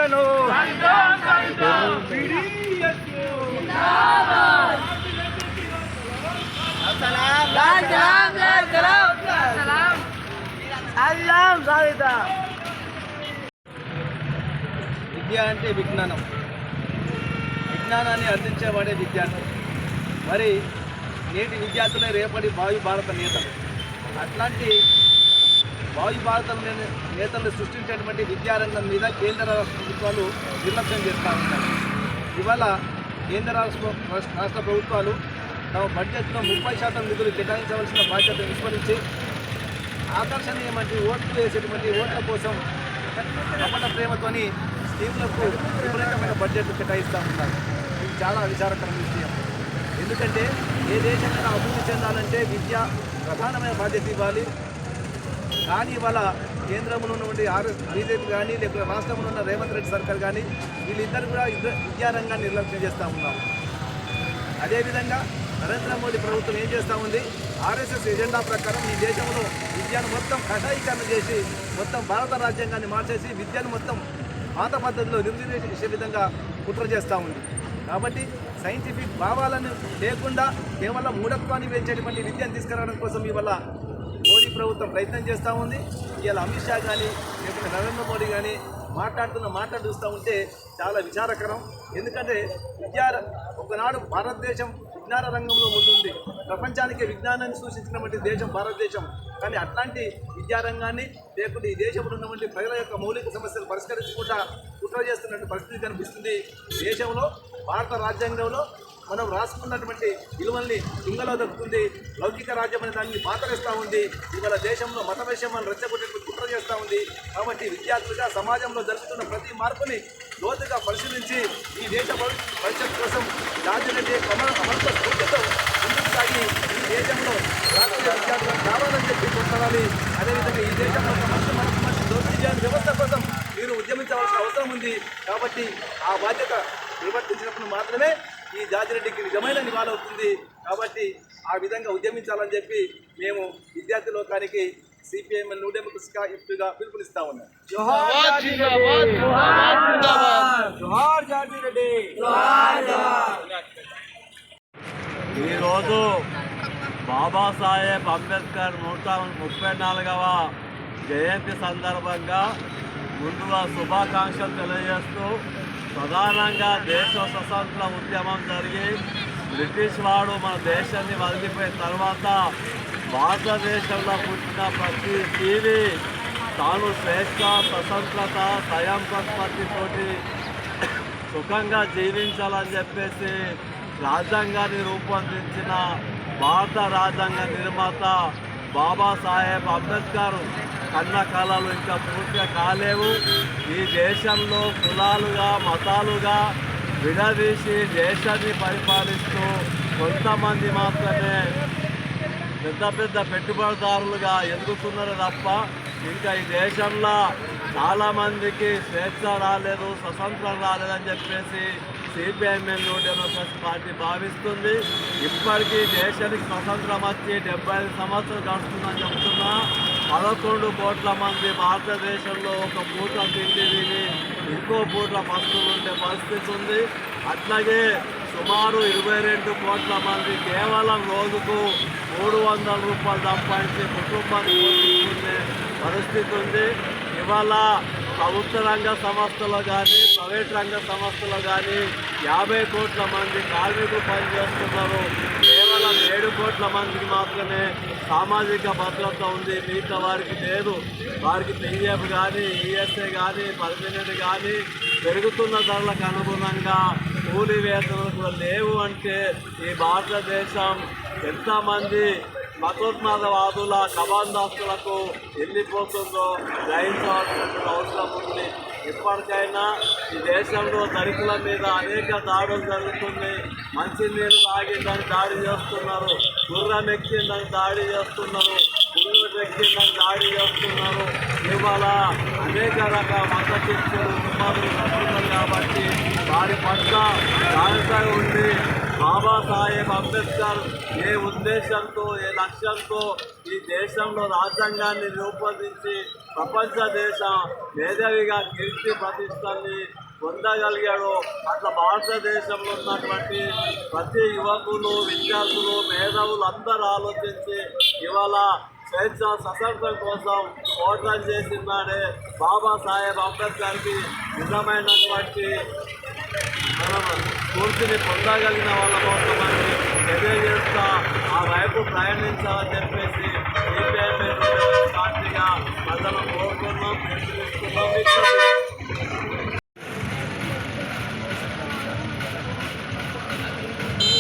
విద్యను విద్య అంటే విజ్ఞానం, విజ్ఞానాన్ని అందించేవాడే విద్యార్థి. మరి నేటి విద్యార్థులే రేపటి భావి భారత నేతలు. అట్లాంటి భావి భారత నేతలు సృష్టించేటువంటి విద్యారంగం మీద కేంద్ర రాష్ట్ర ప్రభుత్వాలు నిర్లక్ష్యం చేస్తూ ఉంటారు. ఇవాళ కేంద్ర రాష్ట్ర ప్రభుత్వాలు తమ బడ్జెట్లో 30% నిధులు కేటాయించవలసిన బాధ్యత విస్మరించి ఆకర్షణీయమంటే ఓట్లు వేసేటువంటి ఓట్ల కోసం కపట ప్రేమతోని స్కీములకు విపరీతమైన బడ్జెట్ కేటాయిస్తూ ఉంటారు. ఇది చాలా విచారకరమైన విషయం. ఎందుకంటే ఏ దేశమైనా అభివృద్ధి చెందాలంటే విద్య ప్రధానమైన బాధ్యత ఇవ్వాలి. కానీ ఇవాళ కేంద్రంలో ఉన్నటువంటి బీజేపీ కానీ లేకపోతే రాష్ట్రంలో ఉన్న రేవంత్ రెడ్డి సర్కార్ కానీ వీళ్ళిద్దరు కూడా విద్యారంగాన్ని నిర్లక్ష్యం చేస్తూ ఉన్నారు. అదేవిధంగా నరేంద్ర మోడీ ప్రభుత్వం ఏం చేస్తూ ఉంది, ఆర్ఎస్ఎస్ ఎజెండా ప్రకారం ఈ దేశంలో విద్యను మొత్తం కషాయీకరణ చేసి మొత్తం భారత రాజ్యాంగాన్ని మార్చేసి విద్యను మొత్తం పాత పద్ధతిలో నిర్దేశించే విధంగా కుట్ర చేస్తూ ఉంది. కాబట్టి సైంటిఫిక్ భావాలను లేకుండా కేవలం మూఢత్వాన్ని పెంచేటువంటి విద్యను తీసుకురావడం కోసం ఇవాళ మోడీ ప్రభుత్వం ప్రయత్నం చేస్తూ ఉంది. ఇవాళ అమిత్ షా కానీ లేకపోతే నరేంద్ర మోడీ కానీ మాట్లాడు చూస్తూ ఉంటే చాలా విచారకరం. ఎందుకంటే ఒకనాడు భారతదేశం విజ్ఞాన రంగంలో ముందుంది. ప్రపంచానికి విజ్ఞానాన్ని సూచించినటువంటి దేశం భారతదేశం. కానీ అట్లాంటి విద్యారంగాన్ని లేకుంటే ఈ దేశంలో ఉన్నటువంటి ప్రజల యొక్క మౌలిక సమస్యలు పరిష్కరించకుండా కుట్ర చేస్తున్నటువంటి పరిస్థితి కనిపిస్తుంది. దేశంలో భారత రాజ్యాంగంలో మనం రాసుకున్నటువంటి విలువల్ని తుంగలో దక్కుతుంది. లౌకిక రాజ్యం అనే దాన్ని పాతరేస్తూ ఉంది. ఇవాళ దేశంలో మత విషయాన్ని రెచ్చగొట్టేందుకు కుట్ర చేస్తూ ఉంది. కాబట్టి విద్యార్థులుగా సమాజంలో జరుగుతున్న ప్రతి మార్పుని లోతుగా పరిశీలించి ఈ దేశ భవిష్యత్తు కోసం రాజ్యాన్ని అమృత స్ఫూర్తితో ముందుకు సాగి ఈ దేశంలో రాష్ట్రీయ విద్యార్థులను కావాలని చెప్పి కొట్లాడాలి. అదేవిధంగా ఈ దేశంలో మంచి దోపిడీ వ్యవస్థ కోసం మీరు ఉద్యమించవలసిన అవసరం ఉంది. కాబట్టి ఆ బాధ్యత నిర్వర్తించినప్పుడు మాత్రమే ఈ జాతిరెడ్డికి నిజమైన నివాళవుతుంది. కాబట్టి ఆ విధంగా ఉద్యమించాలని చెప్పి మేము విద్యార్థి లోకానికి సిపిఎం న్యూ డెమోక్రసీగా ఇప్పుడుగా పిలుపునిస్తా ఉన్నాం. ఈరోజు బాబాసాహెబ్ అంబేద్కర్ 134వ జయంతి సందర్భంగా ముందుగా శుభాకాంక్షలు తెలియజేస్తూ, ప్రధానంగా దేశ స్వతంత్ర ఉద్యమం జరిగి బ్రిటిష్ వాడు మన దేశాన్ని వదిలిపోయిన తర్వాత భారతదేశంలో పుట్టిన ప్రతి జీవి తాను స్వేచ్ఛ, స్వతంత్రత, స్వయం ప్రతిపత్తితోటి సుఖంగా జీవించాలని చెప్పేసి రాజ్యాంగాన్ని రూపొందించిన భారత రాజ్యాంగ నిర్మాత బాబాసాహెబ్ అంబేద్కర్ కన్న కళలు ఇంకా పూర్తిగా కాలేవు. ఈ దేశంలో కులాలుగా మతాలుగా విడదీసి దేశాన్ని పరిపాలిస్తూ కొంతమంది మాత్రమే పెద్ద పెద్ద పెట్టుబడిదారులుగా ఎదుగుతున్నారు తప్ప ఇంకా ఈ దేశంలో చాలామందికి స్వేచ్ఛ రాలేదు, స్వతంత్రం రాలేదని చెప్పేసి సిపిఎం న్యూ డెమోక్రసీ పార్టీ భావిస్తుంది. ఇప్పటికీ దేశానికి స్వతంత్రం వచ్చి 75 సంవత్సరాలు గడుస్తుందని చెప్తున్నా 11 కోట్ల మంది భారతదేశంలో ఒక పూట తిండి తిని ఇంకో పూట పస్తులు ఉండే పరిస్థితి ఉంది. అట్లాగే సుమారు 22 కోట్ల మంది కేవలం రోజుకు 300 రూపాయలు సంపాదించి కుటుంబాన్ని పోషించుకునే పరిస్థితి ఉంది. ఇవాళ ప్రభుత్వ రంగ సంస్థలు కానీ ప్రైవేట్ రంగ సంస్థలు కానీ 50 కోట్ల మంది కార్మికులు పనిచేస్తున్నారు. కేవలం 7 కోట్ల మందికి మాత్రమే సామాజిక భద్రత ఉంది, మిగతా వారికి లేదు. వారికి పిఎఫ్ కానీ ఈఎస్ఐ కానీ పర్మనెంట్ కానీ పెరుగుతున్న ధరలకు అనుగుణంగా కూలీ వేతనాలు కూడా లేవు. అంటే ఈ భారతదేశం ఎంతమంది మతోన్మాదవాదుల కబాందాస్తులకు వెళ్ళిపోతుందో గ్రహించవలసినటువంటి అవసరం ఉంది. ఇప్పటికైనా ఈ దేశంలో దళితుల మీద అనేక దాడులు జరుగుతుంది. మంచినీళ్ళు తాగిందని దాడి చేస్తున్నారు, గుర్రం ఎక్కిందని దాడి చేస్తున్నారు, వ్యక్తిగతంగా దాడి చేస్తున్నారు. ఇవాళ అనేక రకాల మత శిక్షలు దుర్మార్గులు వస్తున్నారు కాబట్టి వారి పట్ల జాగ్రత్తగా ఉండి బాబాసాహెబ్ అంబేద్కర్ ఏ ఉద్దేశంతో ఏ లక్ష్యంతో ఈ దేశంలో రాజ్యాంగాన్ని రూపొందించి ప్రపంచ దేశ మేధావిగా కీర్తి ప్రతిష్టల్ని పొందగలిగాడు. అట్లా భారతదేశంలో ఉన్నటువంటి ప్రతి యువకులు విద్యార్థులు మేధావులు అందరూ ఆలోచించి ఇవాళ స్వేచ్ఛ స్వతంత్రం కోసం పోరాటం చేసినాడే బాబాసాహెబ్ అంబేద్కర్కి నిజమైనటువంటి స్ఫూర్తిని పొందగలిగిన వాళ్ళ కోసమని తెలియజేస్తా ఆ వైపు ప్రయాణించాలని చెప్పేసి పార్టీగా ప్రజలను కోరుకున్నాం, పిలుపునిస్తున్నాం.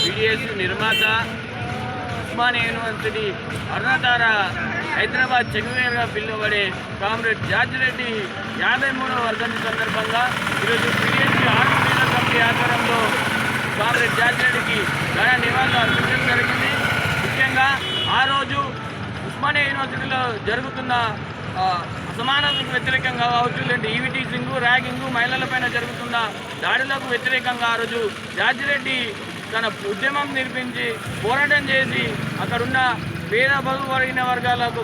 BDSU నిర్మాత ఉస్మానియా యూనివర్సిటీ అరుణధార హైదరాబాద్ చెగువేరుగా పిలువబడే కామ్రేడ్ జార్జ్ రెడ్డి 53వ వర్ధంతి సందర్భంగా ఈరోజు BDSU ఆర్మీల కమిటీ ఆధ్వర్యంలో కామ్రేడ్ జార్జ్ రెడ్డికి ఘన నివాళులు అర్పించడం జరిగింది. ముఖ్యంగా ఆ రోజు ఉస్మానియా యూనివర్సిటీలో జరుగుతున్న అసమానతలకు వ్యతిరేకంగా కావచ్చు, లేదంటే ఈవిటీసింగ్, ర్యాగింగ్, మహిళలపైన జరుగుతున్న దాడులకు వ్యతిరేకంగా ఆ రోజు జార్జ్ రెడ్డి తన ఉద్యమం నిర్మించి పోరాటం చేసి అక్కడున్న పేద బడుగుబడిన వర్గాలకు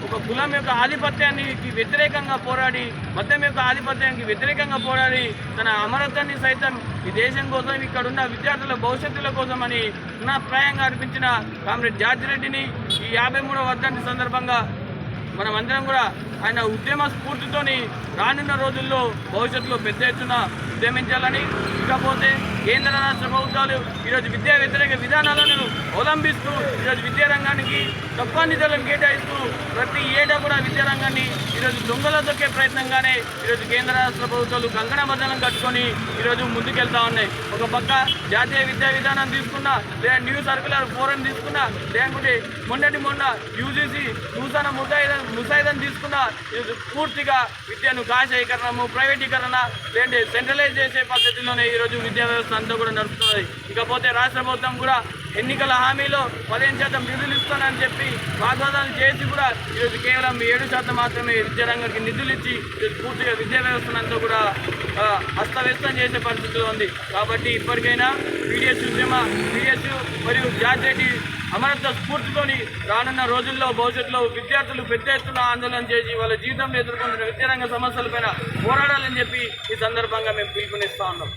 ఒక కులం యొక్క ఆధిపత్యానికి వ్యతిరేకంగా పోరాడి, మతం యొక్క ఆధిపత్యానికి వ్యతిరేకంగా పోరాడి తన అమరత్వాన్ని సైతం ఈ దేశం కోసం, ఇక్కడున్న విద్యార్థుల భవిష్యత్తుల కోసం అని పునఃప్రాయంగా అర్పించిన కామ్రేడ్ జార్జ్ రెడ్డిని ఈ 53వ వర్ధంతి సందర్భంగా మనమందరం కూడా ఆయన ఉద్యమ స్ఫూర్తితోని రానున్న రోజుల్లో భవిష్యత్తులో పెద్ద ఎత్తున ఉద్యమించాలని, ఇకపోతే కేంద్ర రాష్ట్ర ప్రభుత్వాలు ఈరోజు విద్యా వ్యతిరేక విధానాలను అవలంబిస్తూ ఈరోజు విద్యారంగానికి తక్కువ నిధులను కేటాయిస్తూ ప్రతి ఏటా కూడా విద్యారంగాన్ని ఈరోజు దొంగలో దొక్కే ప్రయత్నంగానే ఈరోజు కేంద్ర రాష్ట్ర ప్రభుత్వాలు కంకణబద్ధనం కట్టుకొని ఈరోజు ముందుకెళ్తా ఉన్నాయి. ఒక పక్క జాతీయ విద్యా విధానం తీసుకున్నా, లేదా న్యూ సర్క్యులర్ ఫోరం తీసుకున్నా, లేకుంటే మొన్న యూజీసీ నూతన ముసాయిదాను తీసుకున్నా, ఈరోజు పూర్తిగా విద్యను కాషాయీకరణము, ప్రైవేటీకరణ, లేదంటే సెంట్రలైజ్ చేసే పద్ధతిలోనే ఈరోజు విద్యా వ్యవస్థ అంతా కూడా నడుస్తున్నది. ఇకపోతే రాష్ట్ర ప్రభుత్వం కూడా ఎన్నికల హామీలో 15% నిధులు ఇస్తానని చెప్పి వాగ్దానాలు చేసి కూడా ఈరోజు కేవలం 7% మాత్రమే విద్యారంగానికి నిధులు ఇచ్చి ఈరోజు పూర్తిగా విద్యా వ్యవస్థనంతా కూడా అస్తవ్యస్తం చేసే పరిస్థితిలో ఉంది. కాబట్టి ఇప్పటికైనా BDSU మరియు జార్జ్ రెడ్డి అమరత్వ స్ఫూర్తితోని రానున్న రోజుల్లో భవిష్యత్తులో విద్యార్థులు పెద్ద ఎత్తున ఆందోళన చేసి వాళ్ళ జీవితంలో ఎదుర్కొంటున్న విద్యారంగ సమస్యలపైన పోరాడాలని చెప్పి ఈ సందర్భంగా మేము పిలుపునిస్తా ఉన్నాం.